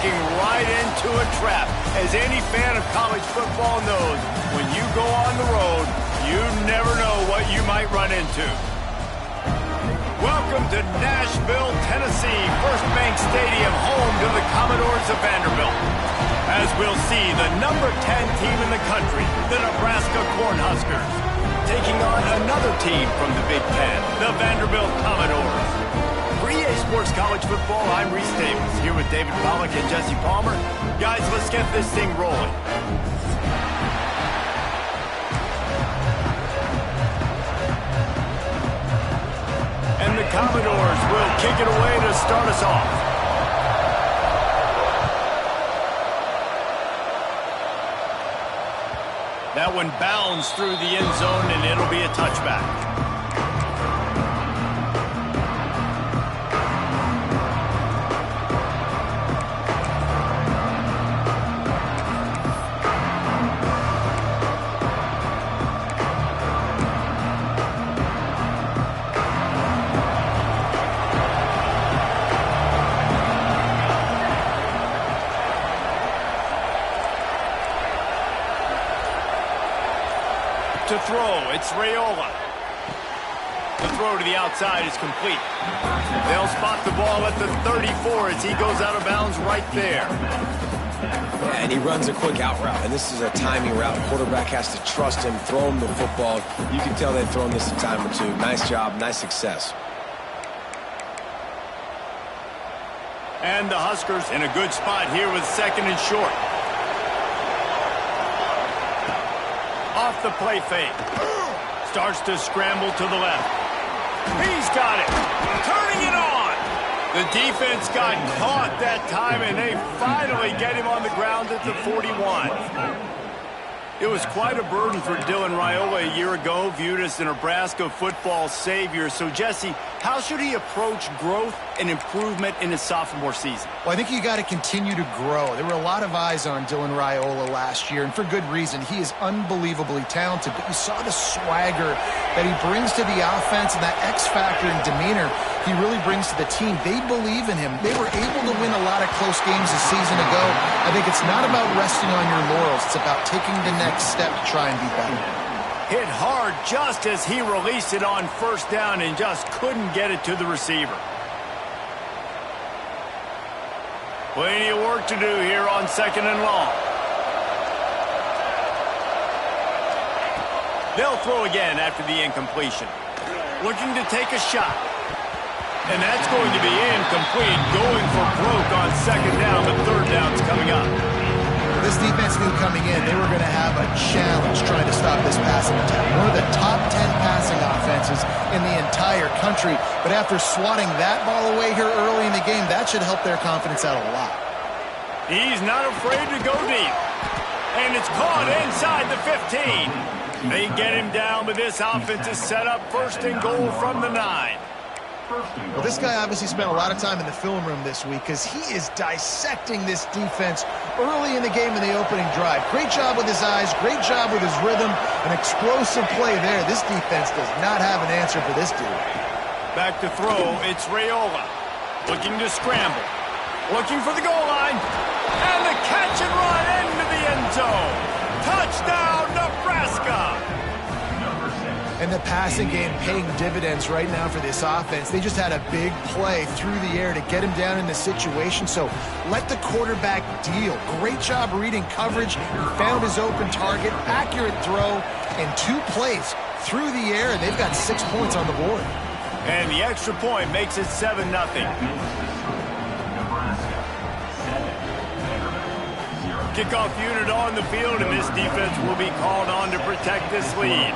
walking right into a trap. As any fan of college football knows, when you go on the road, you never know what you might run into. Welcome to Nashville, Tennessee, First Bank Stadium, home to the Commodores of Vanderbilt. As we'll see, the number 10 team in the country, the Nebraska Cornhuskers, taking on another team from the Big Ten, the Vanderbilt Commodores. For EA Sports College Football, I'm Reese Davis, here with David Pollack and Jesse Palmer. Guys, let's get this thing rolling. And the Commodores will kick it away to start us off. That one bounds through the end zone, and it'll be a touchback. To throw, it's Raiola. The throw to the outside is complete. They'll spot the ball at the 34 as he goes out of bounds right there. Yeah, and he runs a quick out route, and this is a timing route. Quarterback has to trust him, throw him the football. You can tell they've thrown this a time or two. Nice job, nice success. And the Huskers in a good spot here with second and short. Off the play fake. Starts to scramble to the left. He's got it. Turning it on. The defense got caught that time, and they finally get him on the ground at the 41. It was quite a burden for Dylan Raiola a year ago, viewed as the Nebraska football savior. So, Jesse, how should he approach growth and improvement in his sophomore season? Well, I think you got to continue to grow. There were a lot of eyes on Dylan Raiola last year, and for good reason. He is unbelievably talented, but you saw the swagger that he brings to the offense and that X factor and demeanor he really brings to the team. They believe in him. They were able to win a lot of close games a season ago. I think it's not about resting on your laurels. It's about taking the next step to try and be better. Hit hard just as he released it on first down and just couldn't get it to the receiver. Plenty of work to do here on second and long. They'll throw again after the incompletion. Looking to take a shot. And that's going to be incomplete, going for broke on second down, but third down's coming up. This defense knew coming in they were going to have a challenge trying to stop this passing attack. One of the top 10 passing offenses in the entire country. But after swatting that ball away here early in the game, that should help their confidence out a lot. He's not afraid to go deep. And it's caught inside the 15. They get him down, but this offense is set up first and goal from the 9. Well, this guy obviously spent a lot of time in the film room this week because he is dissecting this defense early in the game in the opening drive. Great job with his eyes, great job with his rhythm, an explosive play there. This defense does not have an answer for this dude. Back to throw, it's Raiola. Looking to scramble. Looking for the goal line. And the catch and run into the end zone. Touchdown, Nebraska! And the passing game paying dividends right now for this offense. They just had a big play through the air to get him down in the situation. So let the quarterback deal. Great job reading coverage. He found his open target, accurate throw, and 2 plays through the air, and they've got 6 points on the board. And the extra point makes it 7-0. Kickoff unit on the field, and this defense will be called on to protect this lead.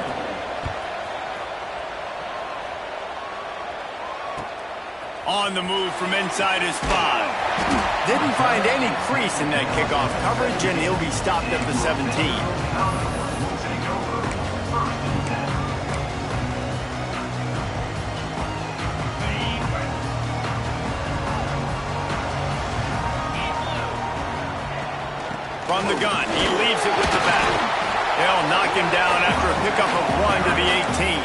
On the move from inside his 5. Didn't find any crease in that kickoff coverage, and he'll be stopped at the 17. From the gun, he leaves it with the back. They'll knock him down after a pickup of 1 to the 18.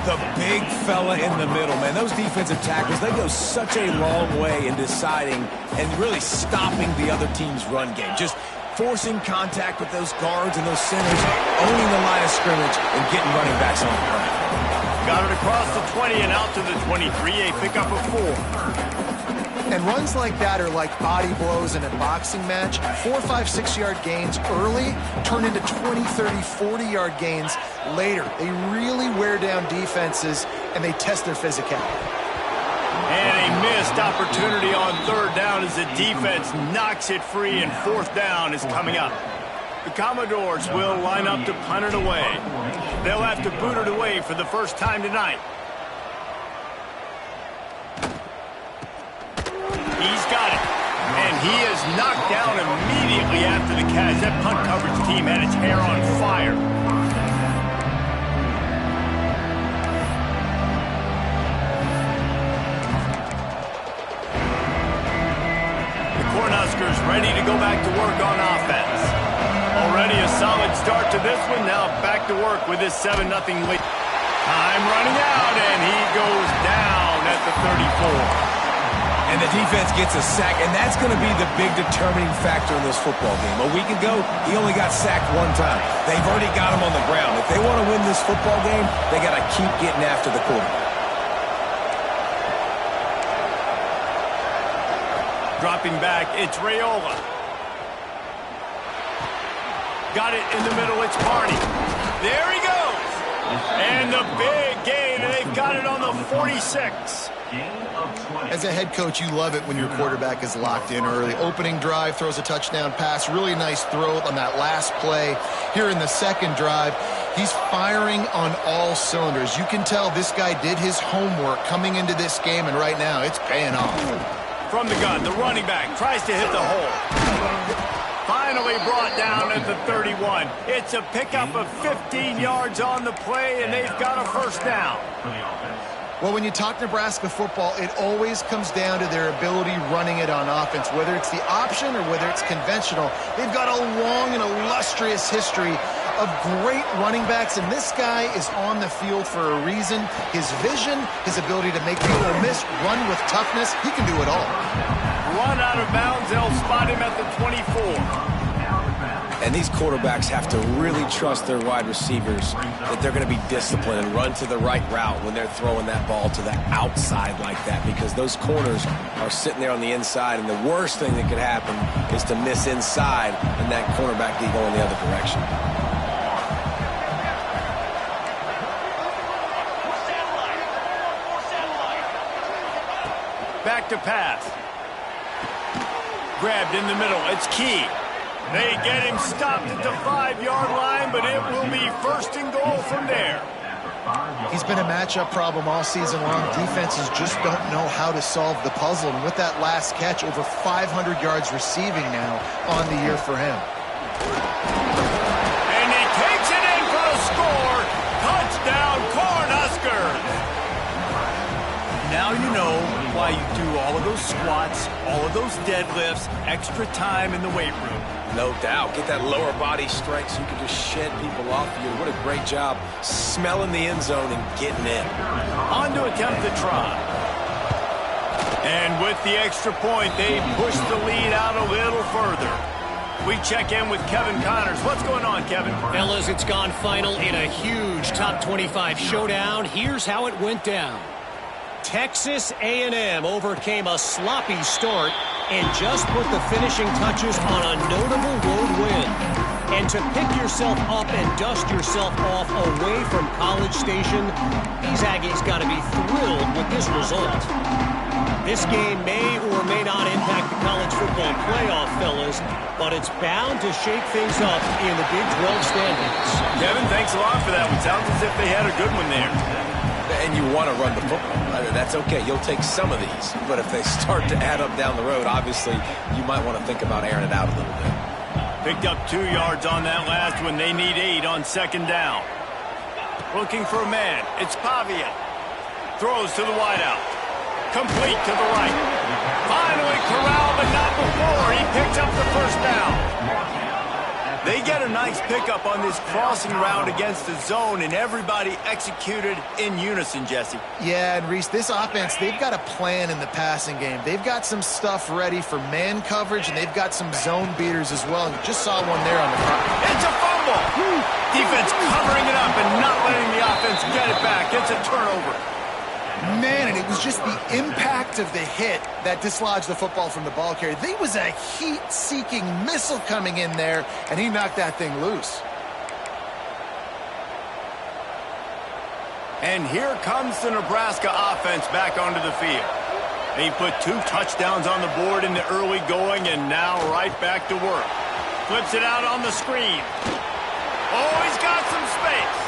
The big fella in the middle, man. Those defensive tackles, they go such a long way in deciding and really stopping the other team's run game. Just forcing contact with those guards and those centers, owning the line of scrimmage, and getting running backs on the run. Got it across the 20 and out to the 23, a pickup of 4. And runs like that are like body blows in a boxing match. 4, 5, 6-yard gains early turn into 20, 30, 40-yard gains later. They really wear down defenses, and they test their physicality. And a missed opportunity on 3rd down as the defense knocks it free, and 4th down is coming up. The Commodores will line up to punt it away. They'll have to boot it away for the first time tonight. He's got it. And he is knocked down immediately after the catch. That punt coverage team had its hair on fire. The Cornhuskers ready to go back to work on offense. Already a solid start to this one. Now back to work with this 7-0 lead. Time running out, and he goes down at the 34. And the defense gets a sack, and that's going to be the big determining factor in this football game. A week ago, he only got sacked 1 time. They've already got him on the ground. If they want to win this football game, they got to keep getting after the quarterback. Dropping back, it's Raiola. Got it in the middle, it's Barney. There he goes. And the big gain, and they've got it on the 46. As a head coach, you love it when your quarterback is locked in early. Opening drive, throws a touchdown pass. Really nice throw on that last play. Here in the 2nd drive, he's firing on all cylinders. You can tell this guy did his homework coming into this game, and right now it's paying off. From the gun, the running back tries to hit the hole. Finally brought down at the 31. It's a pickup of 15 yards on the play, and they've got a 1st down. Well, when you talk Nebraska football, it always comes down to their ability running it on offense. Whether it's the option or whether it's conventional, they've got a long and illustrious history of great running backs, and this guy is on the field for a reason. His vision, his ability to make people miss, run with toughness, he can do it all. Run out of bounds, they'll spot him at the 24. And these quarterbacks have to really trust their wide receivers that they're going to be disciplined and run to the right route when they're throwing that ball to the outside like that, because those corners are sitting there on the inside, and the worst thing that could happen is to miss inside and that cornerback be going the other direction. Back to pass. Grabbed in the middle. It's Key. They get him stopped at the 5-yard line, but it will be 1st and goal from there. He's been a matchup problem all season long. Defenses just don't know how to solve the puzzle. And with that last catch, over 500 yards receiving now on the year for him. And he takes it in for a score. Touchdown, Cornhuskers. Now you know why you do all of those squats, all of those deadlifts, extra time in the weight room. No doubt. Get that lower body strength so you can just shed people off of you. What a great job smelling the end zone and getting in. On to attempt the try. And with the extra point, they push the lead out a little further. We check in with Kevin Connors. What's going on, Kevin? Fellas, it's gone final in a huge top 25 showdown. Here's how it went down. Texas A&M overcame a sloppy start and just put the finishing touches on a notable road win. And to pick yourself up and dust yourself off away from College Station, these Aggies got to be thrilled with this result. This game may or may not impact the college football playoff, fellas, but it's bound to shake things up in the Big 12 standings. Kevin, thanks a lot for that one. Sounds as if they had a good one there. And you want to run the football. That's okay. You'll take some of these. But if they start to add up down the road, obviously, you might want to think about airing it out a little bit. Picked up 2 yards on that last one. They need 8 on 2nd down. Looking for a man. It's Pavia. Throws to the wideout. Complete to the right. Finally corralled, but not before. He picks up the 1st down. They get a nice pickup on this crossing route against the zone, and everybody executed in unison, Jesse. Yeah, and Reese, this offense, they've got a plan in the passing game. They've got some stuff ready for man coverage, and they've got some zone beaters as well. You just saw one there on the front. It's a fumble! Defense covering it up and not letting the offense get it back. It's a turnover. Man, and it was just the impact of the hit that dislodged the football from the ball carrier. There was a heat-seeking missile coming in there, and he knocked that thing loose. And here comes the Nebraska offense back onto the field. They put 2 touchdowns on the board in the early going, and now right back to work. Flips it out on the screen. Oh, he's got some space.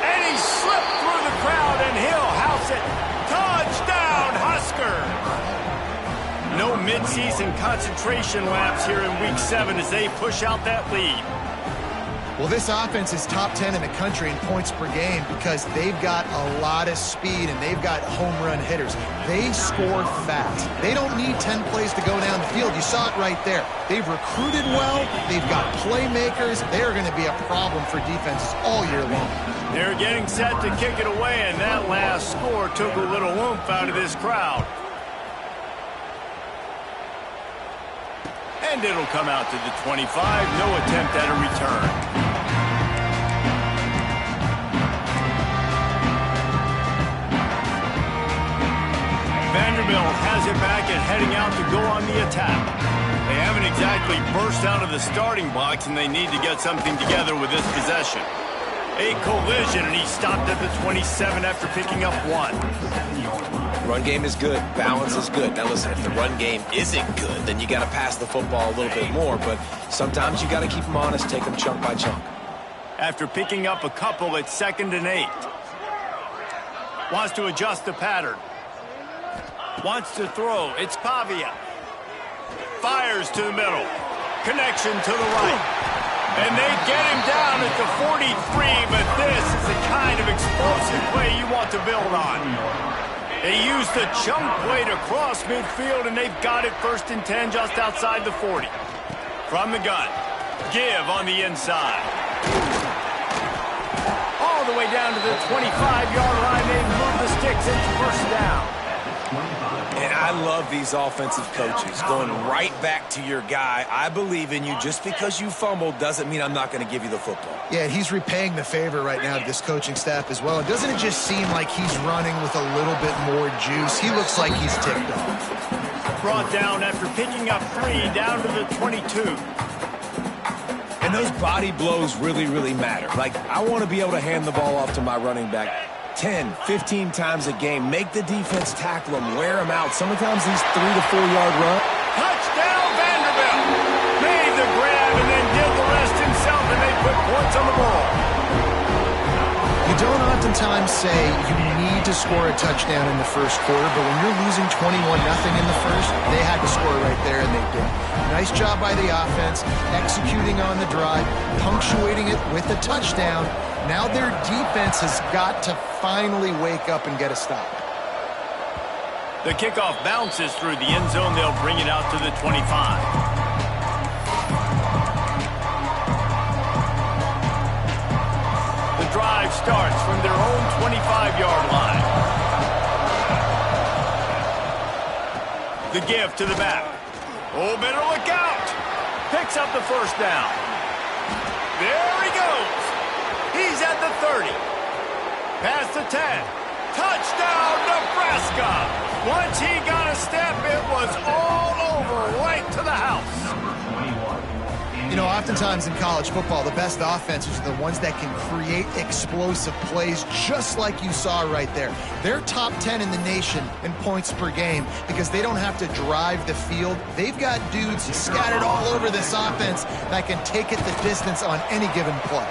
And he slipped through the crowd, and he'll house it. Touchdown, Huskers! No midseason concentration laps here in Week 7 as they push out that lead. Well, this offense is top 10 in the country in points per game because they've got a lot of speed and they've got home run hitters. They score fast. They don't need 10 plays to go down the field. You saw it right there. They've recruited well. They've got playmakers. They are going to be a problem for defenses all year long. They're getting set to kick it away, and that last score took a little oomph out of this crowd. And it'll come out to the 25. No attempt at a return. Vanderbilt has it back and heading out to go on the attack. They haven't exactly burst out of the starting box, and they need to get something together with this possession. A collision, and he stopped at the 27 after picking up 1. Run game is good. Balance is good. Now listen, if the run game isn't good, then you got to pass the football a little bit more. But sometimes you got to keep them honest, take them chunk by chunk. After picking up a couple, it's 2nd and 8. Wants to adjust the pattern. Wants to throw. It's Pavia. Fires to the middle. Connection to the right. And they get him down at the 43, but this is the kind of explosive play you want to build on. They use the chunk play to cross midfield, and they've got it 1st and 10 just outside the 40. From the gun. Give on the inside. All the way down to the 25-yard line. They've moved the sticks into 1st down. And I love these offensive coaches going right back to your guy. I believe in you. Just because you fumbled doesn't mean I'm not going to give you the football. Yeah, he's repaying the favor right now to this coaching staff as well. And doesn't it just seem like he's running with a little bit more juice? He looks like he's ticked off. Brought down after picking up 3 down to the 22. And those body blows really, really matter. Like, I want to be able to hand the ball off to my running back 10, 15 times a game. Make the defense tackle them, wear them out. Sometimes these 3 to 4 yard run. Touchdown, Vanderbilt! Made the grab and then did the rest himself, and they put points on the ball. You don't oftentimes say you need to score a touchdown in the 1st quarter, but when you're losing 21-0 in the 1st, they had to score right there, and they did. Nice job by the offense, executing on the drive, punctuating it with a touchdown. Now their defense has got to finally wake up and get a stop. The kickoff bounces through the end zone. They'll bring it out to the 25. The drive starts from their own 25-yard line. The give to the back. Oh, better look out. Picks up the 1st down. There he goes. He's at the 30. Past the 10. Touchdown, Nebraska. Once he got a step, it was all over, right to the house. You know, oftentimes in college football, the best offenses are the ones that can create explosive plays, just like you saw right there. They're top 10 in the nation in points per game because they don't have to drive the field. They've got dudes scattered all over this offense that can take it the distance on any given play.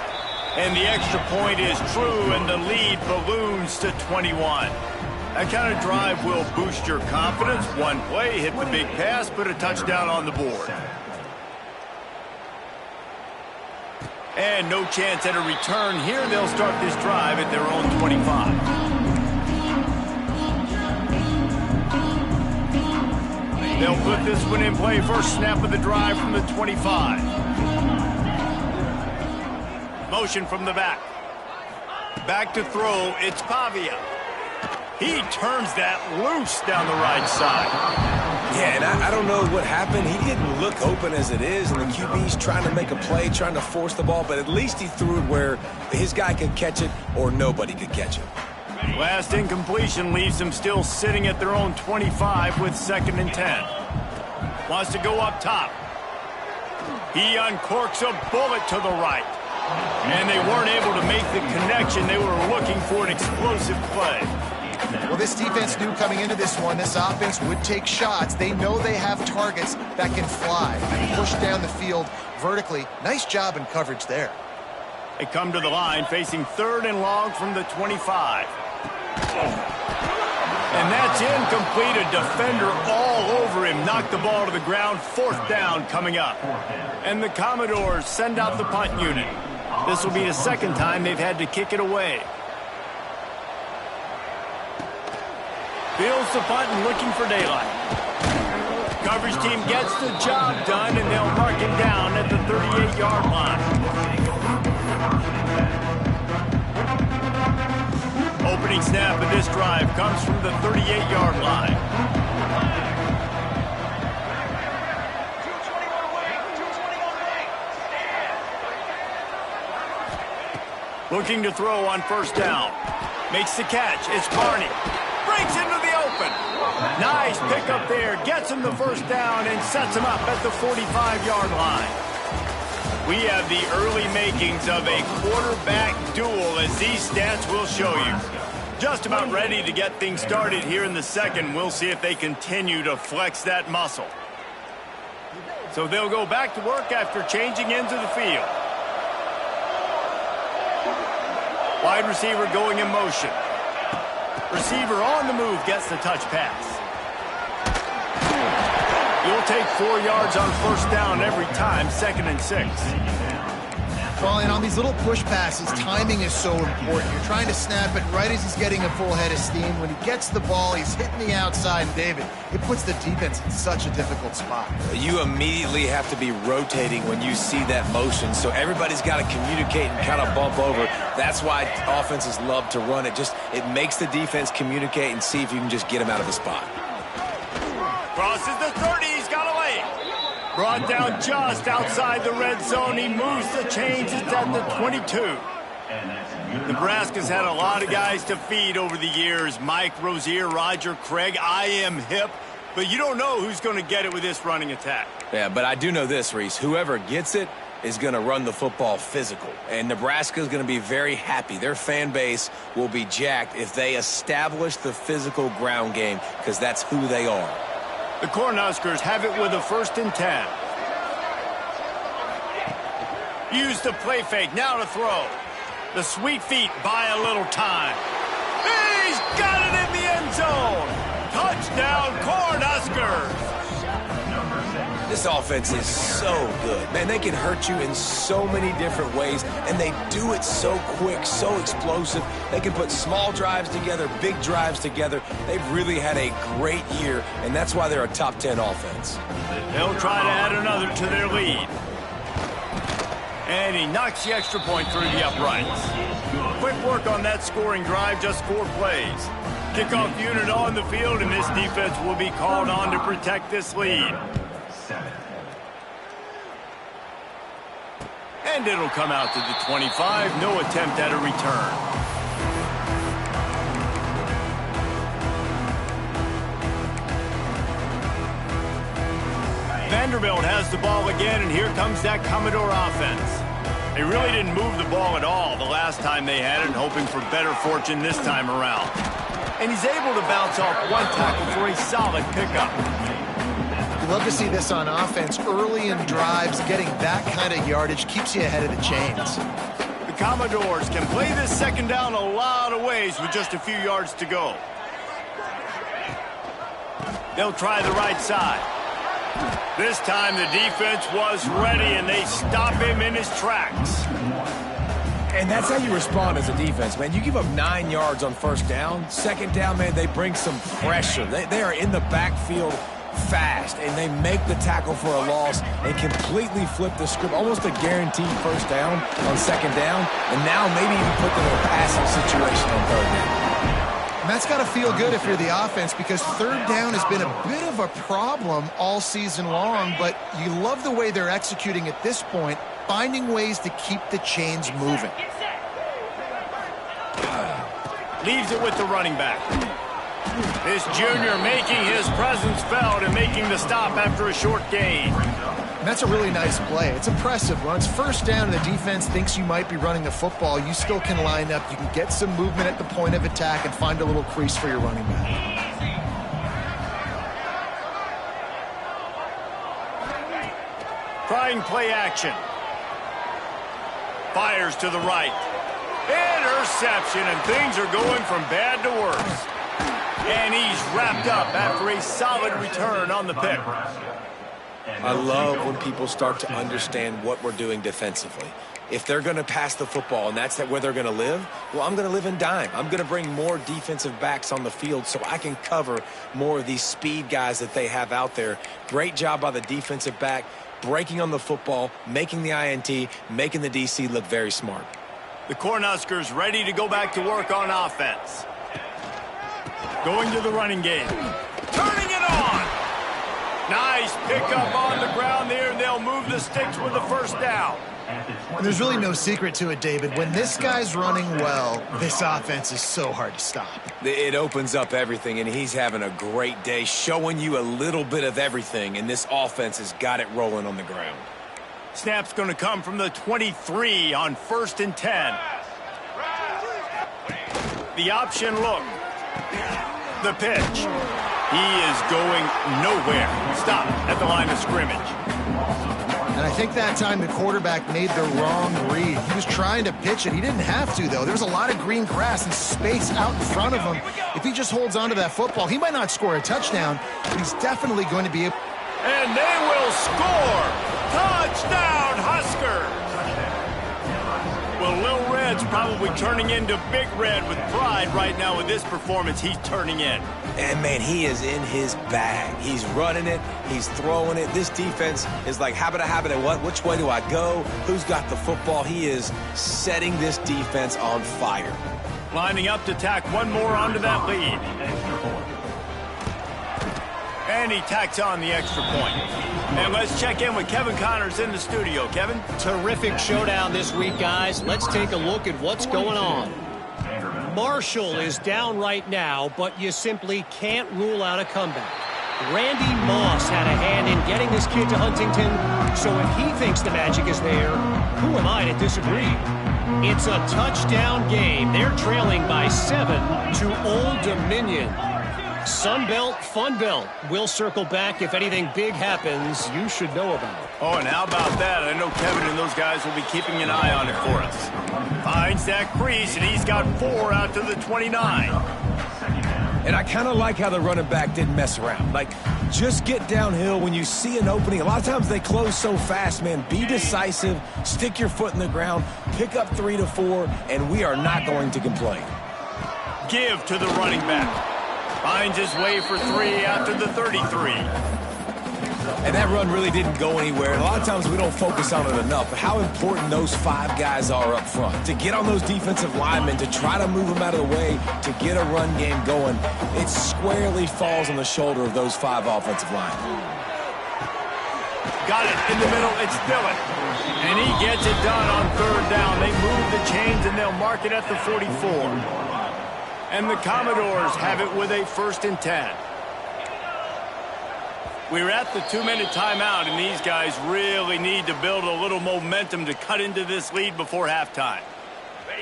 And the extra point is true, and the lead balloons to 21. That kind of drive will boost your confidence. One play, hit the big pass, put a touchdown on the board. And no chance at a return here. They'll start this drive at their own 25. They'll put this one in play. First snap of the drive from the 25. Motion from the back. Back to throw. It's Pavia. He turns that loose down the right side. Yeah, and I don't know what happened. He didn't look open as it is, and the QB's trying to make a play, trying to force the ball, but at least he threw it where his guy could catch it or nobody could catch it. Last incompletion leaves them still sitting at their own 25 with 2nd and 10. Wants to go up top. He uncorks a bullet to the right. And they weren't able to make the connection. They were looking for an explosive play. Well, this defense knew coming into this one, this offense would take shots. They know they have targets that can fly, push down the field vertically. Nice job in coverage there. They come to the line facing 3rd and long from the 25. And that's incomplete. A defender all over him. Knocked the ball to the ground. 4th down coming up. And the Commodores send out the punt unit. This will be the 2nd time they've had to kick it away. Fields the punt and looking for daylight. Coverage team gets the job done, and they'll mark him down at the 38-yard line. Opening snap of this drive comes from the 38-yard line. Looking to throw on 1st down. Makes the catch. It's Carney. Breaks into the open. Nice pickup there. Gets him the 1st down and sets him up at the 45-yard line. We have the early makings of a quarterback duel, as these stats will show you. Just about ready to get things started here in the 2nd. We'll see if they continue to flex that muscle. So they'll go back to work after changing into the field. Wide receiver going in motion. Receiver on the move gets the touch pass. You'll take 4 yards on 1st down every time, 2nd and 6. Well, and on these little push passes, timing is so important. You're trying to snap it right as he's getting a full head of steam. When he gets the ball, he's hitting the outside. And David, it puts the defense in such a difficult spot. You immediately have to be rotating when you see that motion, so everybody's got to communicate and kind of bump over. That's why offenses love to run it. It makes the defense communicate and see if you can just get him out of the spot. Crosses the 30. He's got a lane. Brought down just outside the red zone. He moves the chains. It's at the 22. Nebraska's had a lot of guys to feed over the years. Mike, Rozier, Roger, Craig. I am hip. But you don't know who's going to get it with this running attack. Yeah, but I do know this, Reese. Whoever gets it is going to run the football physical. And Nebraska is going to be very happy. Their fan base will be jacked if they establish the physical ground game, because that's who they are. The Cornhuskers have it with a 1st and 10. Use the play fake. Now to throw. The sweet feet buy a little time. He's got it in the end zone. Touchdown, Cornhuskers. This offense is so good. Man, they can hurt you in so many different ways, and they do it so quick, so explosive. They can put small drives together, big drives together. They've really had a great year, and that's why they're a top 10 offense. They'll try to add another to their lead. And he knocks the extra point through the uprights. Quick work on that scoring drive, just 4 plays. Kickoff unit on the field, and this defense will be called on to protect this lead. And it'll come out to the 25. No attempt at a return. Vanderbilt has the ball again, and here comes that Commodore offense. They really didn't move the ball at all the last time they had it, hoping for better fortune this time around. And he's able to bounce off 1 tackle for a solid pickup. Love to see this on offense. Early in drives, getting that kind of yardage keeps you ahead of the chains. The Commodores can play this 2nd down a lot of ways with just a few yards to go. They'll try the right side. This time the defense was ready, and they stop him in his tracks. And that's how you respond as a defense, man. You give up 9 yards on 1st down. 2nd down, man, they bring some pressure. They are in the backfield fast, and they make the tackle for a loss and completely flip the script, almost a guaranteed first down on second down, and now maybe even put them in a passing situation on third down. And that's got to feel good if you're the offense, because third down has been a bit of a problem all season long, but you love the way they're executing at this point, finding ways to keep the chains moving. Leaves it with the running back. This junior making his presence felt and making the stop after a short gain. And that's a really nice play. It's impressive. When it's first down and the defense thinks you might be running the football, you still can line up. You can get some movement at the point of attack and find a little crease for your running back. Trying play action. Fires to the right. Interception, and things are going from bad to worse. And he's wrapped up after a solid return on the pick. I love when people start to understand what we're doing defensively. If they're going to pass the football and that's where they're going to live, well, I'm going to live in dime. I'm going to bring more defensive backs on the field so I can cover more of these speed guys that they have out there. Great job by the defensive back, breaking on the football, making the INT, making the DC look very smart. The Cornhuskers ready to go back to work on offense. Going to the running game. Turning it on. Nice pickup on the ground there, and they'll move the sticks with the first down. And there's really no secret to it, David. When this guy's running well, this offense is so hard to stop. It opens up everything, and he's having a great day, showing you a little bit of everything, and this offense has got it rolling on the ground. Snap's going to come from the 23 on 1st and 10. The option look. The pitch. He is going nowhere. Stop at the line of scrimmage. And I think that time the quarterback made the wrong read. He was trying to pitch it. He didn't have to, though. There was a lot of green grass and space out in front of him. If he just holds on to that football, he might not score a touchdown, but he's definitely going to be able. And they will score. Touchdown, Huskers. Well, Lil Red's probably turning into Big Red with pride right now with this performance he's turning in. And, man, he is in his bag. He's running it. He's throwing it. This defense is like, habit, what? Which way do I go? Who's got the football? He is setting this defense on fire. Lining up to tack one more onto that lead. And he tacks on the extra point. And let's check in with Kevin Connors in the studio. Kevin? Terrific showdown this week, guys. Let's take a look at what's going on. Marshall is down right now, but you simply can't rule out a comeback. Randy Moss had a hand in getting this kid to Huntington, so if he thinks the magic is there, who am I to disagree? It's a touchdown game. They're trailing by 7 to Old Dominion. Sunbelt, Funbelt. We'll circle back if anything big happens you should know about. Oh, and how about that? I know Kevin and those guys will be keeping an eye on it for us. Finds that crease, and he's got 4 out to the 29. And I kind of like how the running back didn't mess around. Like, just get downhill when you see an opening. A lot of times they close so fast, man. Be decisive, stick your foot in the ground, pick up 3 to 4, and we are not going to complain. Give to the running back. Finds his way for 3 out to the 33. And that run really didn't go anywhere. And a lot of times we don't focus on it enough. But how important those 5 guys are up front. To get on those defensive linemen, to try to move them out of the way, to get a run game going, it squarely falls on the shoulder of those 5 offensive linemen. Got it in the middle. It's Dillon. And he gets it done on 3rd down. They move the chains, and they'll mark it at the 44. And the Commodores have it with a 1st and 10. We're at the 2-minute timeout, and these guys really need to build a little momentum to cut into this lead before halftime.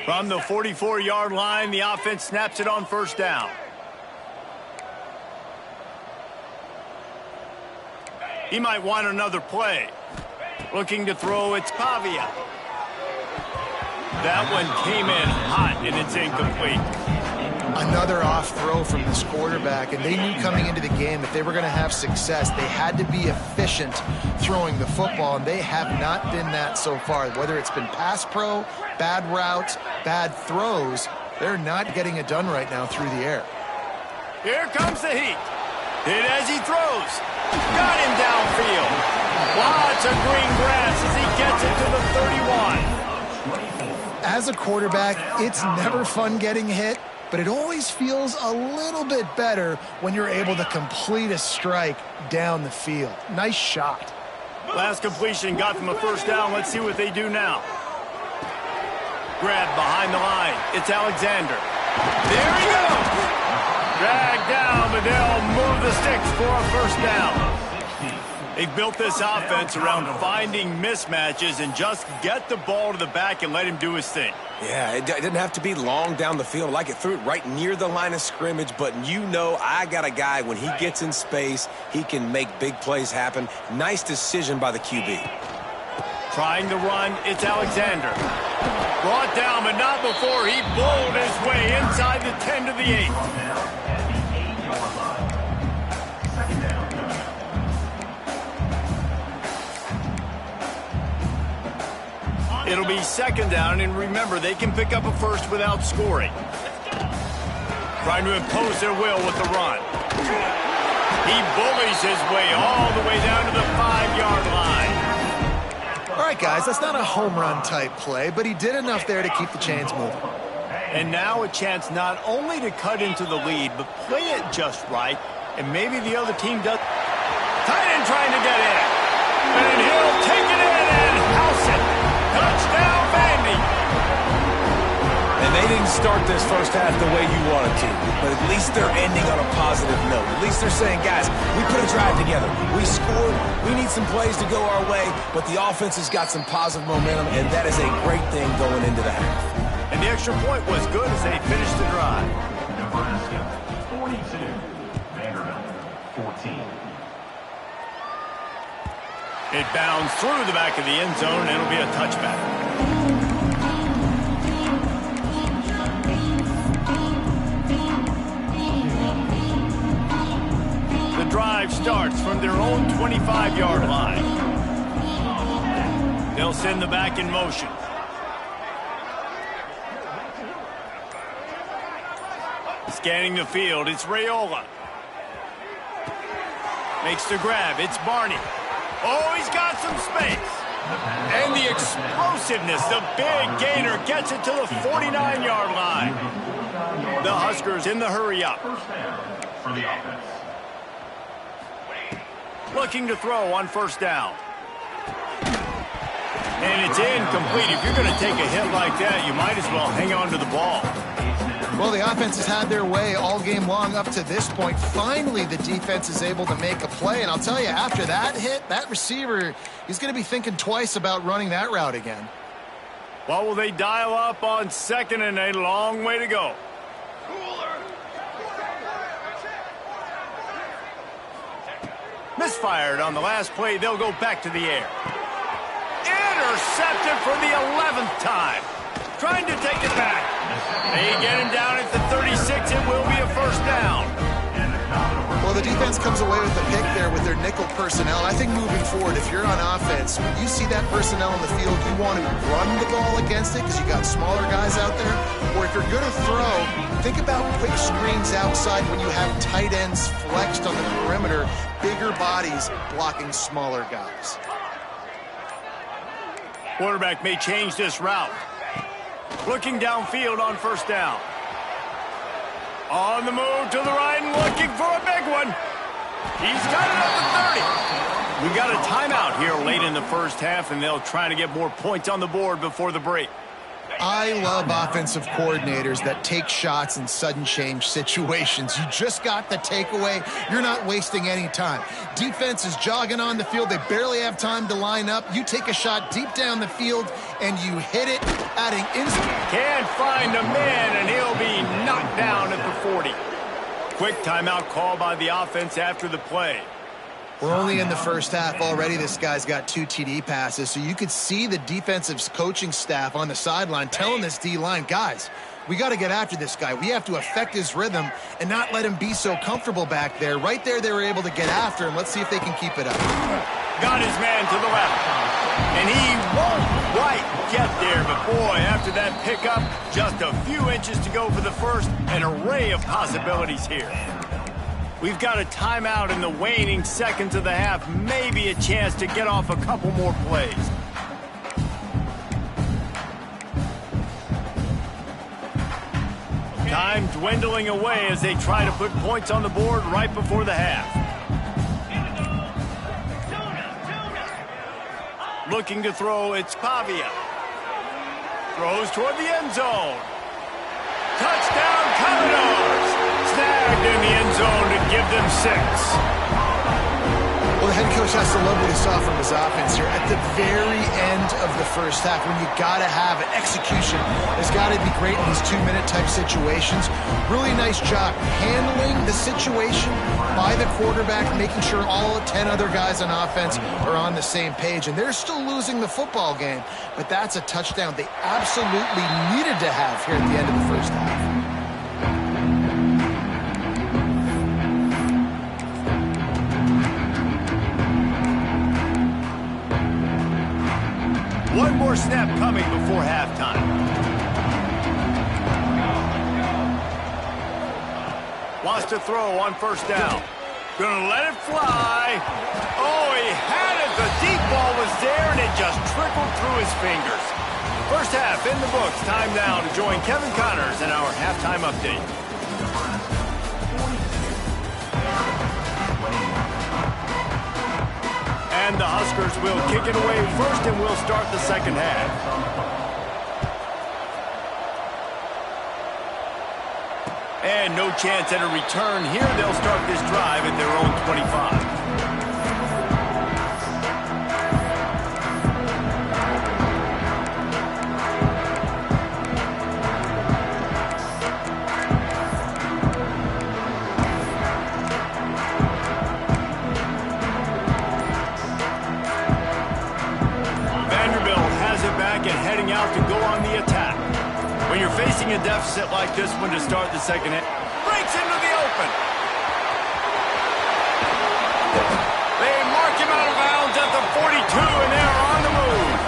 From the 44-yard line, the offense snaps it on 1st down. He might want another play. Looking to throw, it's Pavia. That one came in hot, and it's incomplete. Another off throw from this quarterback, and they knew coming into the game if they were going to have success, they had to be efficient throwing the football, and they have not been that so far. Whether it's been pass pro, bad routes, bad throws, they're not getting it done right now through the air. Here comes the heat. Hit as he throws. Got him downfield. Lots of green grass as he gets it to the 31. As a quarterback, it's never fun getting hit, but it always feels a little bit better when you're able to complete a strike down the field. Nice shot. Last completion got them a first down. Let's see what they do now. Grab behind the line. It's Alexander. There he goes. Dragged down, but they'll move the sticks for a first down. They've built this offense around finding mismatches and just get the ball to the back and let him do his thing. Yeah, it didn't have to be long down the field. Like it threw it right near the line of scrimmage, but you know I got a guy, when he gets in space, he can make big plays happen. Nice decision by the QB. Trying to run, it's Alexander. Brought down, but not before he bowled his way inside the 10 to the 8. It'll be second down, and remember, they can pick up a first without scoring. Trying to impose their will with the run. He bullies his way all the way down to the 5-yard line. All right, guys, that's not a home run type play, but he did enough there to keep the chains moving. And now a chance not only to cut into the lead, but play it just right, and maybe the other team does. Tight end trying to get in. And he'll take it in and house it. Touchdown, Vandy. And they didn't start this first half the way you wanted to, but at least they're ending on a positive note. At least they're saying, guys, we put a drive together. We scored. We need some plays to go our way, but the offense has got some positive momentum, and that is a great thing going into the half. And the extra point was good as they finished the drive. Nebraska 42, Vanderbilt 14. It bounds through the back of the end zone, and it'll be a touchback. The drive starts from their own 25-yard line. They'll send the back in motion. Scanning the field, it's Raiola. Makes the grab, it's Barney. Oh, he's got some space. And the explosiveness, the big gainer gets it to the 49-yard line. The Huskers in the hurry up. For the offense. Looking to throw on first down. And it's incomplete. If you're going to take a hit like that, you might as well hang on to the ball. Well, the offense has had their way all game long up to this point. Finally, the defense is able to make a play. And I'll tell you, after that hit, that receiver, he's going to be thinking twice about running that route again. Well, will they dial up on second and a long way to go? Misfired on the last play. They'll go back to the air. Intercepted for the 11th time. Trying to take it back. They get him down at the 36. It will be a first down. Well, the defense comes away with the pick there with their nickel personnel. I think moving forward, if you're on offense, when you see that personnel in the field, you want to run the ball against it because you got smaller guys out there. Or if you're going to throw, think about quick screens outside when you have tight ends flexed on the perimeter, bigger bodies blocking smaller guys. Quarterback may change this route. Looking downfield on first down. On the move to the right and looking for a big one. He's got it at the 30. We got a timeout here late in the first half, and they'll try to get more points on the board before the break. I love offensive coordinators that take shots in sudden change situations. You just got the takeaway. You're not wasting any time. Defense is jogging on the field. They barely have time to line up. You take a shot deep down the field, and you hit it, adding instant. Can't find a man, and he'll be knocked down at the 40. Quick timeout call by the offense after the play. We're only in the first half already. This guy's got 2 TD passes, so you could see the defensive coaching staff on the sideline telling this D-line, guys, we got to get after this guy. We have to affect his rhythm and not let him be so comfortable back there. Right there, they were able to get after him. Let's see if they can keep it up. Got his man to the left. And he won't quite get there, but boy, after that pickup, just a few inches to go for the first. An array of possibilities here. We've got a timeout in the waning seconds of the half. Maybe a chance to get off a couple more plays. Time dwindling away as they try to put points on the board right before the half. Looking to throw, it's Pavia. Throws toward the end zone. Touchdown, Commodores! Snagged in the end zone to give them 6. Well, the head coach has to love what he saw from his offense here. At the very end of the first half, when you got to have an execution, it's got to be great in these 2-minute type situations. Really nice job handling the situation by the quarterback, making sure all 10 other guys on offense are on the same page. And they're still losing the football game, but that's a touchdown they absolutely needed to have here at the end of the first half. One more snap coming before halftime. Wants to throw on first down. Gonna let it fly. Oh, he had it. The deep ball was there, and it just trickled through his fingers. First half in the books. Time now to join Kevin Connors in our halftime update. And the Huskers will kick it away first, and we'll start the second half. And no chance at a return here. They'll start this drive at their own 25. Vanderbilt has it back and heading out to go on the attack. When you're facing a deficit like this one to start the second half, breaks into the open. They mark him out of bounds at the 42, and they're on the move.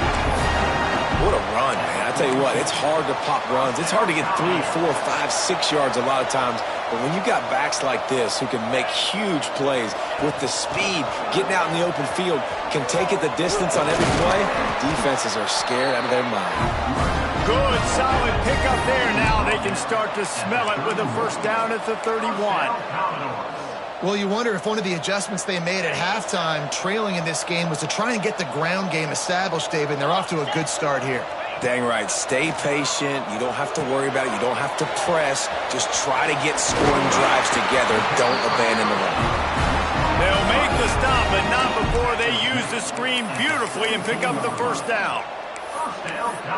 What a run, man. I tell you what, it's hard to pop runs. It's hard to get 3, 4, 5, 6 yards a lot of times. But when you got backs like this who can make huge plays with the speed, getting out in the open field, can take it the distance on every play, defenses are scared out of their mind. Good, solid pickup there. Now they can start to smell it with a first down at the 31. Well, you wonder if one of the adjustments they made at halftime, trailing in this game, was to try and get the ground game established, David, and they're off to a good start here. Dang right. Stay patient. You don't have to worry about it. You don't have to press. Just try to get scoring drives together. Don't abandon the run. They'll make the stop, but not before they use the screen beautifully and pick up the first down.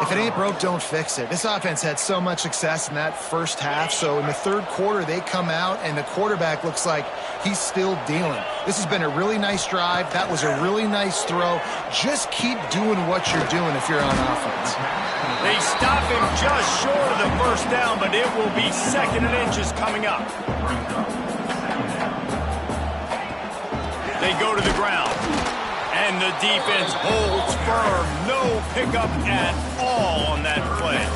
If it ain't broke, don't fix it. This offense had so much success in that first half, so in the third quarter they come out and the quarterback looks like he's still dealing. This has been a really nice drive. That was a really nice throw. Just keep doing what you're doing if you're on offense. They stop him just short of the first down, but it will be 2nd and inches coming up. They go to the ground. And the defense holds firm. No pickup at all on that play.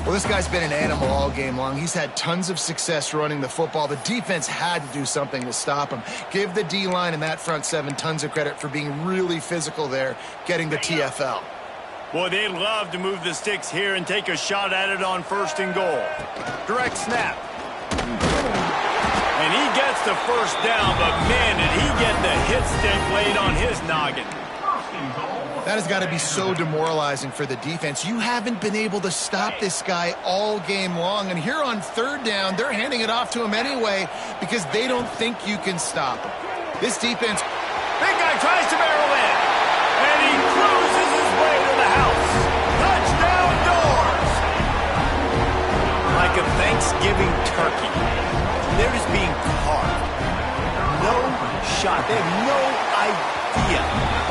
Well, this guy's been an animal all game long. He's had tons of success running the football. The defense had to do something to stop him. Give the D-line and that front seven tons of credit for being really physical there, getting the TFL. Boy, they love to move the sticks here and take a shot at it on 1st and goal. Direct snap. And he gets the first down, but man, did he get the hit stick laid on his noggin. That has got to be so demoralizing for the defense. You haven't been able to stop this guy all game long. And here on 3rd down, they're handing it off to him anyway because they don't think you can stop him. This defense... Big guy tries to barrel in. And he cruises his way to the house. Touchdown Doors! Like a Thanksgiving turkey. They're just being carved. No shot. They have no idea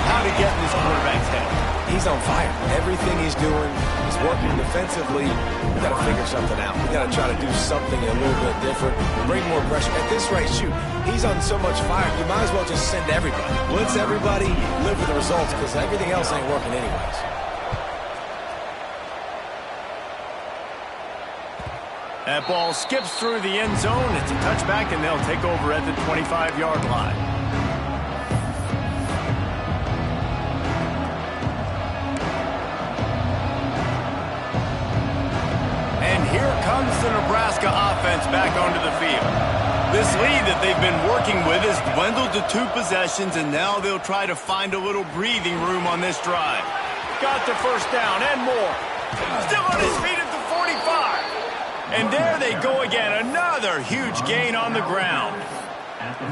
how to get in this quarterback's head. He's on fire. Everything he's doing is working defensively. We got to figure something out. We got to try to do something a little bit different. Bring more pressure. At this rate, shoot, he's on so much fire. You might as well just send everybody. Blitz everybody, live with the results because everything else ain't working anyways. That ball skips through the end zone. It's a touchback, and they'll take over at the 25-yard line. And here comes the Nebraska offense back onto the field. This lead that they've been working with has dwindled to 2 possessions, and now they'll try to find a little breathing room on this drive. Got the first down and more. Still on his feet at the 45. And there they go again. Another huge gain on the ground.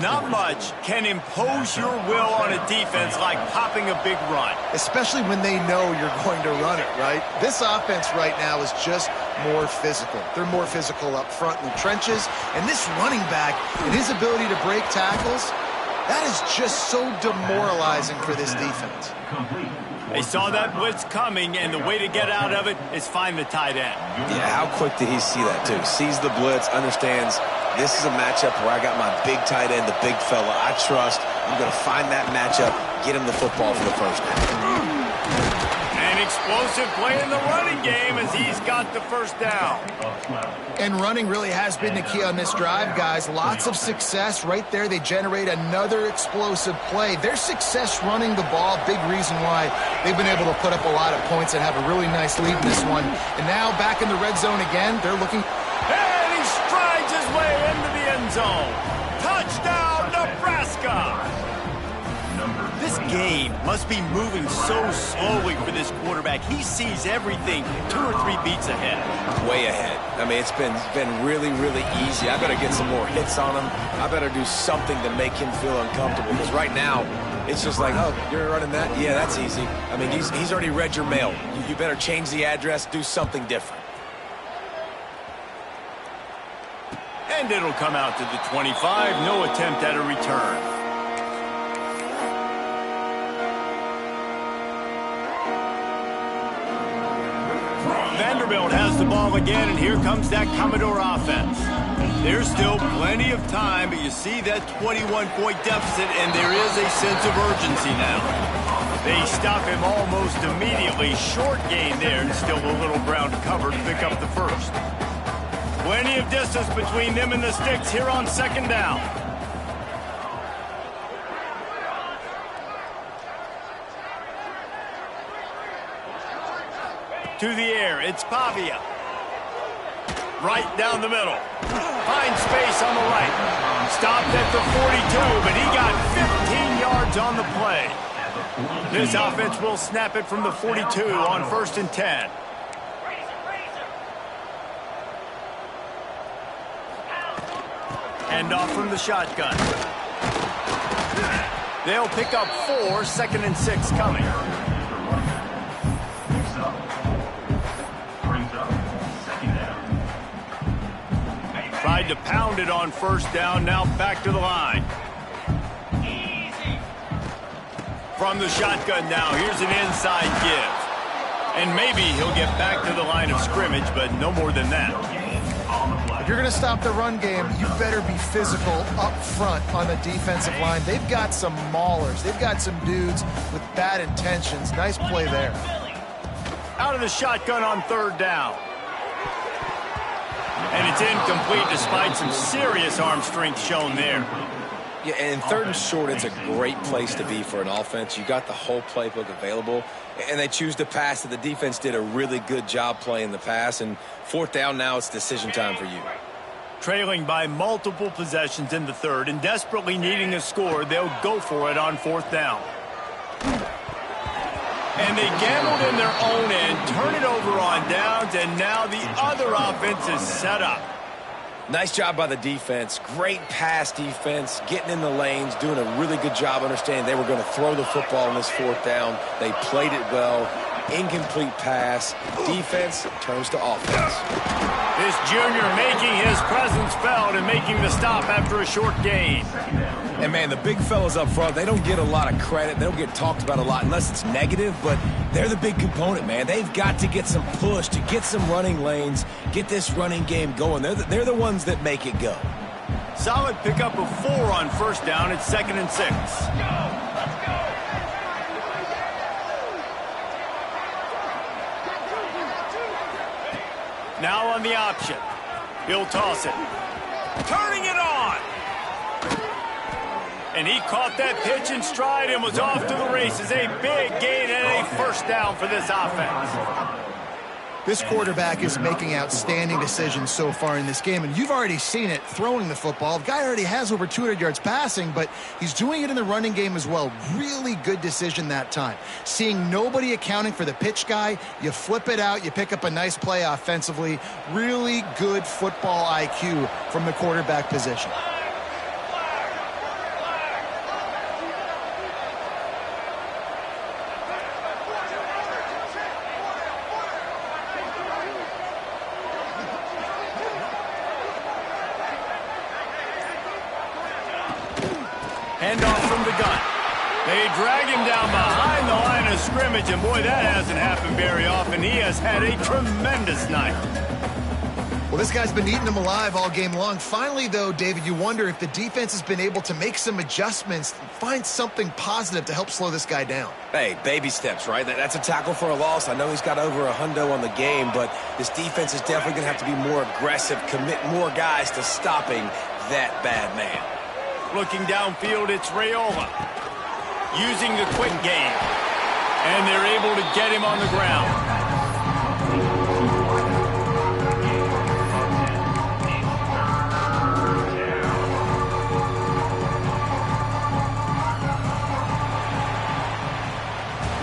Not much can impose your will on a defense like popping a big run. Especially when they know you're going to run it, right? This offense right now is just more physical. They're more physical up front in the trenches. And this running back and his ability to break tackles, that is just so demoralizing for this defense. They saw that blitz coming, and the way to get out of it is find the tight end. Yeah, how quick did he see that, too? Sees the blitz, understands this is a matchup where I got my big tight end, the big fella I trust. I'm going to find that matchup, get him the football for the first down. An explosive play in the running game as he's got the first down. And running really has been the key on this drive, guys. Lots of success right there. They generate another explosive play. Their success running the ball, big reason why they've been able to put up a lot of points and have a really nice lead in this one. And now back in the red zone again. They're looking. And he strides his way into the end zone. Touchdown, Nebraska! This game must be moving so slowly for this quarterback. He sees everything 2 or 3 beats ahead. Way ahead. I mean, it's been really, really easy. I better get some more hits on him. I better do something to make him feel uncomfortable. Because right now, it's just like, oh, you're running that? Yeah, that's easy. I mean, he's already read your mail. You better change the address, do something different. And it'll come out to the 25. No attempt at a return. Vanderbilt has the ball again, and here comes that Commodore offense. There's still plenty of time, but you see that 21-point deficit, and there is a sense of urgency now. They stop him almost immediately. Short gain there, and still a little ground cover to pick up the first. Plenty of distance between them and the sticks here on second down. To the air, it's Pavia. Right down the middle. Finds space on the right. Stopped at the 42, but he got 15 yards on the play. This offense will snap it from the 42 on 1st and 10. Hand off from the shotgun. They'll pick up 4, 2nd and 6 coming. Tried to pound it on 1st down, now back to the line. From the shotgun now, here's an inside give. And maybe he'll get back to the line of scrimmage, but no more than that. If you're going to stop the run game, you better be physical up front on the defensive line. They've got some maulers. They've got some dudes with bad intentions. Nice play there. Out of the shotgun on 3rd down. And it's incomplete despite some serious arm strength shown there. Yeah, and 3rd and short, it's a great place to be for an offense. You got the whole playbook available, and they choose to pass. The defense did a really good job playing the pass, and 4th down now, it's decision time for you. Trailing by multiple possessions in the 3rd and desperately needing a score, they'll go for it on 4th down. And they gambled in their own end, turn it over on downs, and now the other offense is set up. Nice job by the defense. Great pass defense, getting in the lanes, doing a really good job understanding they were going to throw the football in this 4th down. They played it well. Incomplete pass. Defense turns to offense. This junior making his presence felt and making the stop after a short gain. And, man, the big fellas up front, they don't get a lot of credit. They don't get talked about a lot unless it's negative, but they're the big component, man. They've got to get some push, to get some running lanes, get this running game going. They're the ones that make it go. Solid pickup of 4 on 1st down. It's 2nd and 6. Now on the option. He'll toss it. Turning it on. And he caught that pitch in stride and was off to the races. A big gain and a first down for this offense. This quarterback is making outstanding decisions so far in this game, and you've already seen it throwing the football. The guy already has over 200 yards passing, but he's doing it in the running game as well. Really good decision that time. Seeing nobody accounting for the pitch guy, you flip it out, you pick up a nice play offensively. Really good football IQ from the quarterback position. Handoff from the gun. They drag him down behind the line of scrimmage, and boy, that hasn't happened very often. He has had a tremendous night. Well, this guy's been eating them alive all game long. Finally, though, David, you wonder if the defense has been able to make some adjustments, find something positive to help slow this guy down. Hey, baby steps, right? That's a tackle for a loss. I know he's got over $100 on the game, but this defense is definitely going to have to be more aggressive, commit more guys to stopping that bad man. Looking downfield, it's Raiola. Using the quick game. And they're able to get him on the ground.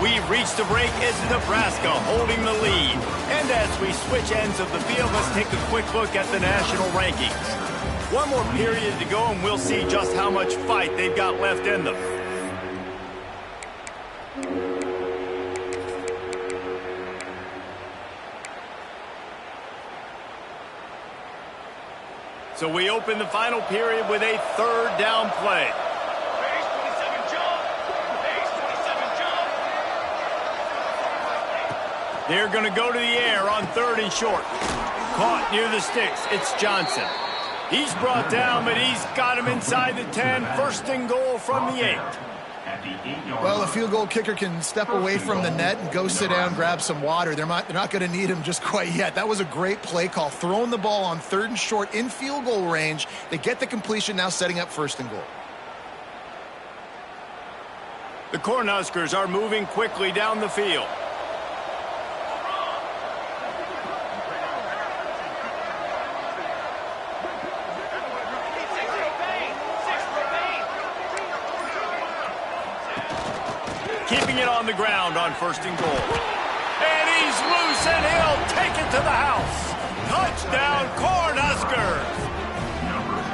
We've reached the break. It's Nebraska holding the lead. And as we switch ends of the field, let's take a quick look at the national rankings. One more period to go, and we'll see just how much fight they've got left in them. So we open the final period with a third down play. They're going to go to the air on 3rd and short. Caught near the sticks. It's Johnson. He's brought down, but he's got him inside the 10. 1st and goal from the 8. Well, a field goal kicker can step away from the net and go sit down, grab some water. They're not going to need him just quite yet. That was a great play call. Throwing the ball on 3rd and short in field goal range. They get the completion, now setting up 1st and goal. The Cornhuskers are moving quickly down the field. Keeping it on the ground on 1st and goal. And he's loose, and he'll take it to the house. Touchdown, Cornhuskers.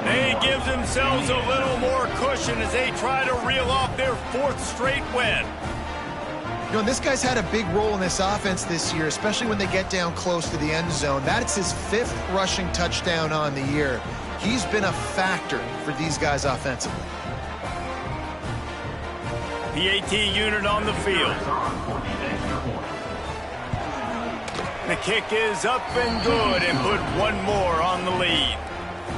They give themselves a little more cushion as they try to reel off their 4th straight win. You know, this guy's had a big role in this offense this year, especially when they get down close to the end zone. That's his 5th rushing touchdown on the year. He's been a factor for these guys offensively. The AT unit on the field. The kick is up and good, and put one more on the lead.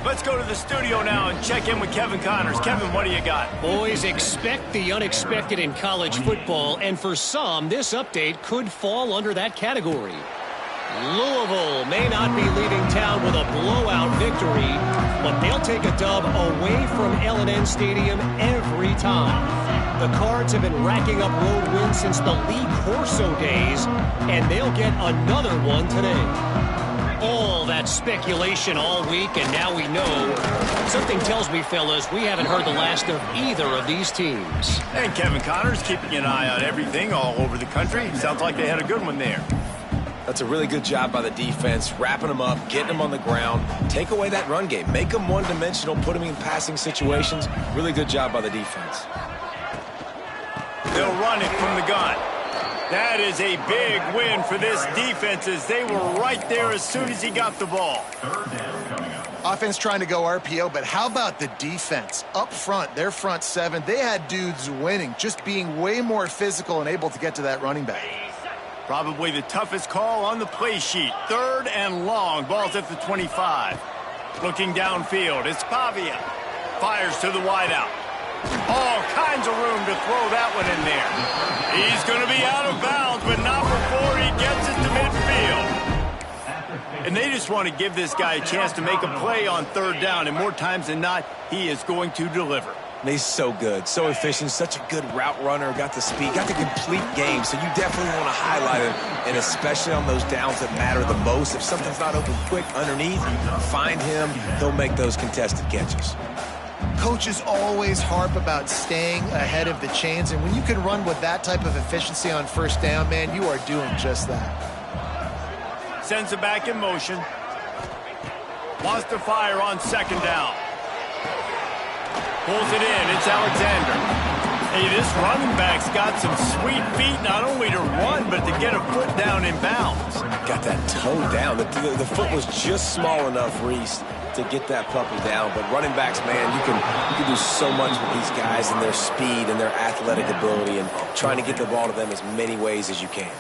Let's go to the studio now and check in with Kevin Connors. Kevin, what do you got? Boys, expect the unexpected in college football, and for some, this update could fall under that category. Louisville may not be leaving town with a blowout victory, but they'll take a dub away from L&N Stadium every time. The Cards have been racking up road wins since the Lee Corso days, and they'll get another one today. All that speculation all week, and now we know. Something tells me, fellas, we haven't heard the last of either of these teams. And Kevin Connors keeping an eye on everything all over the country. Sounds like they had a good one there. That's a really good job by the defense, wrapping them up, getting them on the ground. Take away that run game. Make them one-dimensional, put them in passing situations. Really good job by the defense. They'll run it from the gun. That is a big win for this defense as they were right there as soon as he got the ball. Offense trying to go RPO, but how about the defense? Up front, their front 7, they had dudes winning, just being way more physical and able to get to that running back. Probably the toughest call on the play sheet. 3rd and long. Ball's at the 25. Looking downfield, it's Pavia. Fires to the wideout. All kinds of room to throw that one in there. He's going to be out of bounds, but not before he gets it to midfield. And they just want to give this guy a chance to make a play on third down, and more times than not, he is going to deliver. He's so good, so efficient, such a good route runner, got the speed, got the complete game, so you definitely want to highlight him, and especially on those downs that matter the most. If something's not open quick underneath, find him, he'll make those contested catches. Coaches always harp about staying ahead of the chains, and when you can run with that type of efficiency on first down, man, you are doing just that. Sends it back in motion. Wants to fire on second down. Pulls it in. It's Alexander. Hey, this running back's got some sweet feet, not only to run, but to get a foot down in bounds. Got that toe down. The foot was just small enough, Reese, to get that puppy down. But running backs, man, you can do so much with these guys and their speed and their athletic ability and trying to get the ball to them as many ways as you can.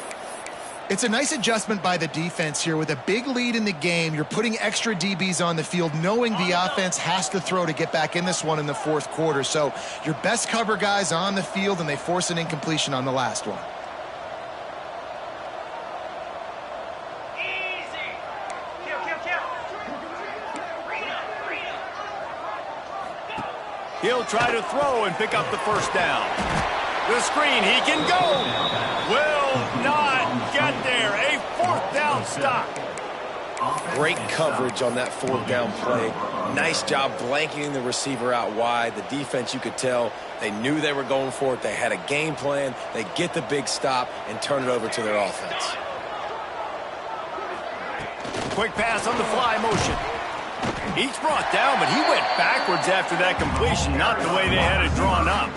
It's a nice adjustment by the defense here. With a big lead in the game, you're putting extra DBs on the field, knowing the offense has to throw to get back in this one in the fourth quarter. So your best cover guys on the field, and they force an incompletion on the last one. He'll try to throw and pick up the first down. The screen, he can go. Will not get there. A fourth down stop. Great coverage on that fourth down play. Nice job blanketing the receiver out wide. The defense, you could tell, they knew they were going for it. They had a game plan. They get the big stop and turn it over to their offense. Quick pass on the fly motion. He's brought down, but he went backwards after that completion, not the way they had it drawn up.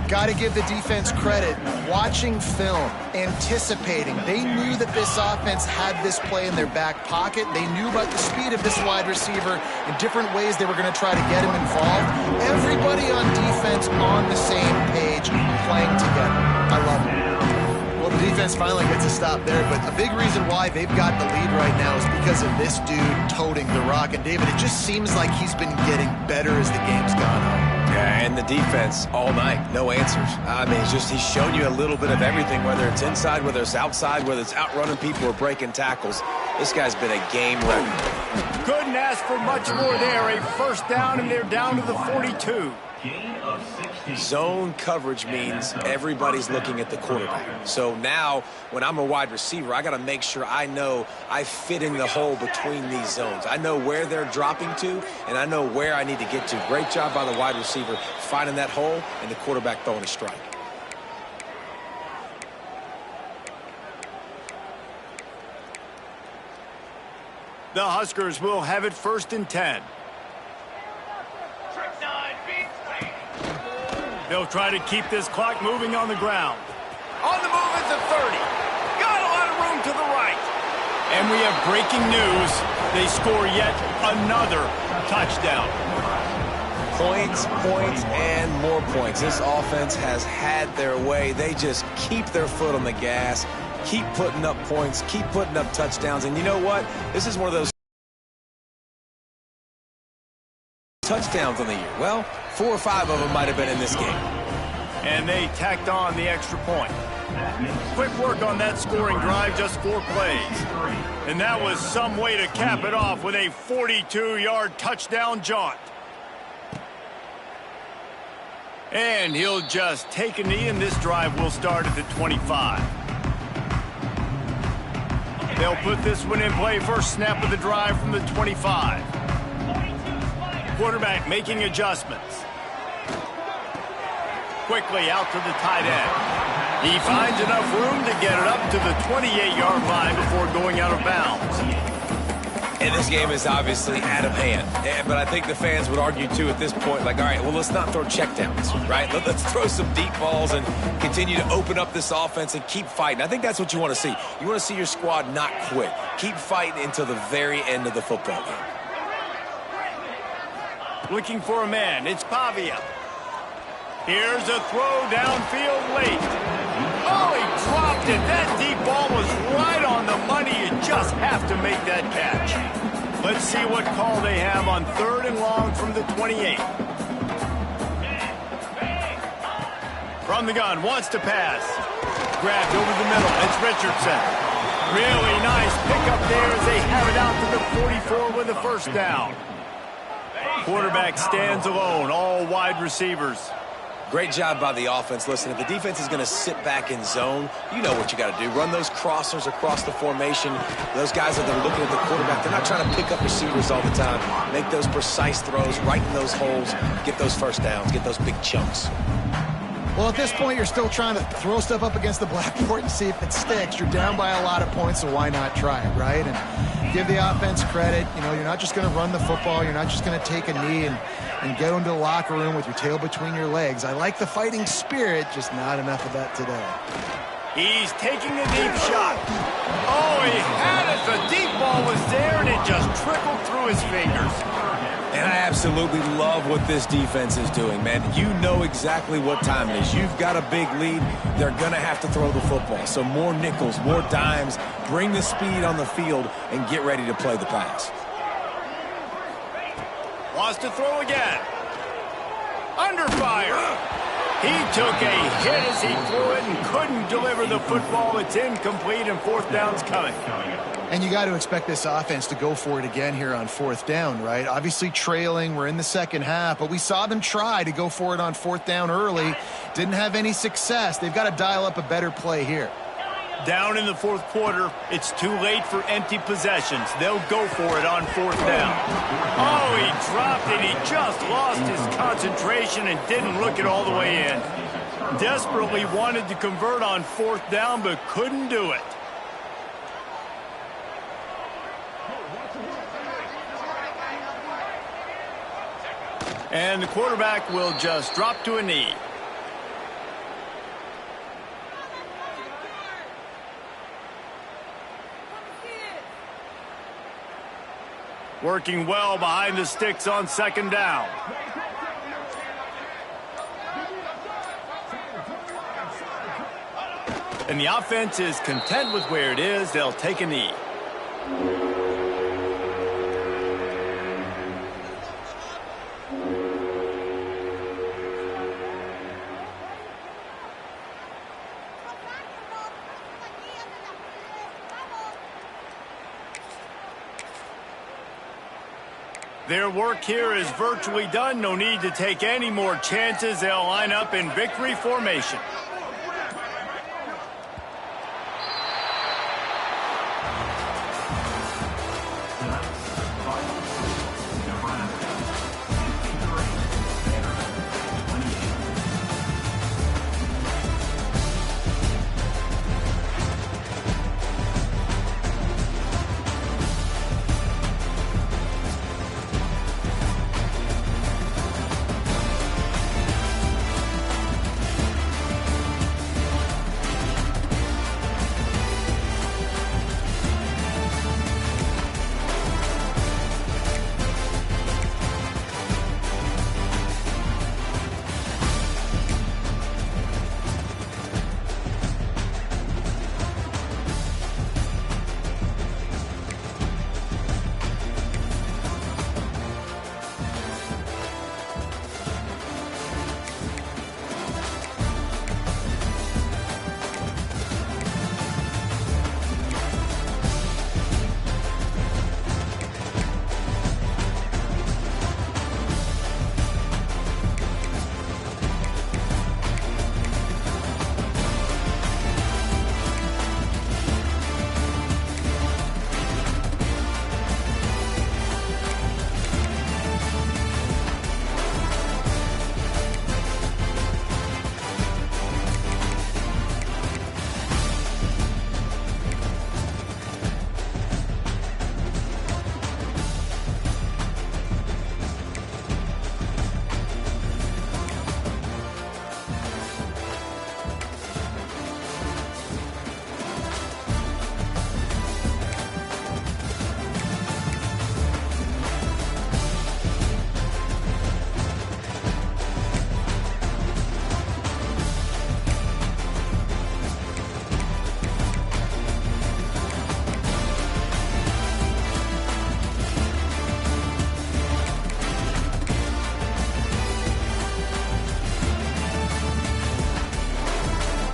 Got to give the defense credit. Watching film, anticipating. They knew that this offense had this play in their back pocket. They knew about the speed of this wide receiver and different ways they were going to try to get him involved. Everybody on defense on the same page, playing together. I love it. Well, the defense finally gets a stop there, but a big reason why they've got the lead right now is because of this dude toting the rock. And, David, it just seems like he's been getting better as the game's gone on. Yeah, and the defense all night, no answers. I mean, he's shown you a little bit of everything, whether it's inside, whether it's outside, whether it's outrunning people or breaking tackles. This guy's been a game record. Couldn't ask for much more there. A first down, and they're down to the 42. Zone coverage means everybody's looking at the quarterback. So now, when I'm a wide receiver, I got to make sure I know I fit in the hole between these zones. I know where they're dropping to, and I know where I need to get to. Great job by the wide receiver finding that hole, and the quarterback throwing a strike. The Huskers will have it 1st and 10. They'll try to keep this clock moving on the ground. On the move at the 30. Got a lot of room to the right. And we have breaking news. They score yet another touchdown. Points, points, and more points. This offense has had their way. They just keep their foot on the gas, keep putting up points, keep putting up touchdowns. And you know what? This is one of those touchdowns on the year. Well, 4 or 5 of them might have been in this game. And they tacked on the extra point. Quick work on that scoring drive, just 4 plays. And that was some way to cap it off with a 42-yard touchdown jaunt. And he'll just take a knee, and this drive will start at the 25. They'll put this one in play. First snap of the drive from the 25. Quarterback making adjustments. Quickly out to the tight end. He finds enough room to get it up to the 28-yard line before going out of bounds. And this game is obviously out of hand. But I think the fans would argue, too, at this point, like, all right, well, let's not throw checkdowns, right? Let's throw some deep balls and continue to open up this offense and keep fighting. I think that's what you want to see. You want to see your squad not quit. Keep fighting until the very end of the football game. Looking for a man. It's Pavia. Here's a throw downfield late. Oh, he dropped it. That deep ball was right on the money. You just have to make that catch. Let's see what call they have on 3rd and long from the 28. From the gun, wants to pass. Grabbed over the middle. It's Richardson. Really nice pickup there as they have it out to the 44 with the first down. Quarterback stands alone, all wide receivers. Great job by the offense. Listen, if the defense is going to sit back in zone, you know what you got to do. Run those crossers across the formation. Those guys that are looking at the quarterback, they're not trying to pick up receivers all the time. Make those precise throws, right in those holes, get those first downs, get those big chunks. Well, at this point, you're still trying to throw stuff up against the blackboard and see if it sticks. You're down by a lot of points, so why not try it, right? And give the offense credit. You know, you're not just going to run the football. You're not just going to take a knee and go into the locker room with your tail between your legs. I like the fighting spirit, just not enough of that today. He's taking a deep shot. Oh, he had it. The deep ball was there, and it just trickled through his fingers. And I absolutely love what this defense is doing, man. You know exactly what time it is. You've got a big lead. They're going to have to throw the football. So more nickels, more dimes, bring the speed on the field, and get ready to play the pass. Wants to throw again. Under fire. He took a hit as he threw it and couldn't deliver the football. It's incomplete, and fourth down's coming. And you got to expect this offense to go for it again here on fourth down, right? Obviously trailing, we're in the second half, but we saw them try to go for it on fourth down early. Didn't have any success. They've got to dial up a better play here. Down in the fourth quarter, it's too late for empty possessions. They'll go for it on fourth down. Oh, he dropped it. He just lost his concentration and didn't look it all the way in. Desperately wanted to convert on fourth down, but couldn't do it. And the quarterback will just drop to a knee. Working well behind the sticks on second down. And the offense is content with where it is. They'll take a knee. Their work here is virtually done. No need to take any more chances. They'll line up in victory formation.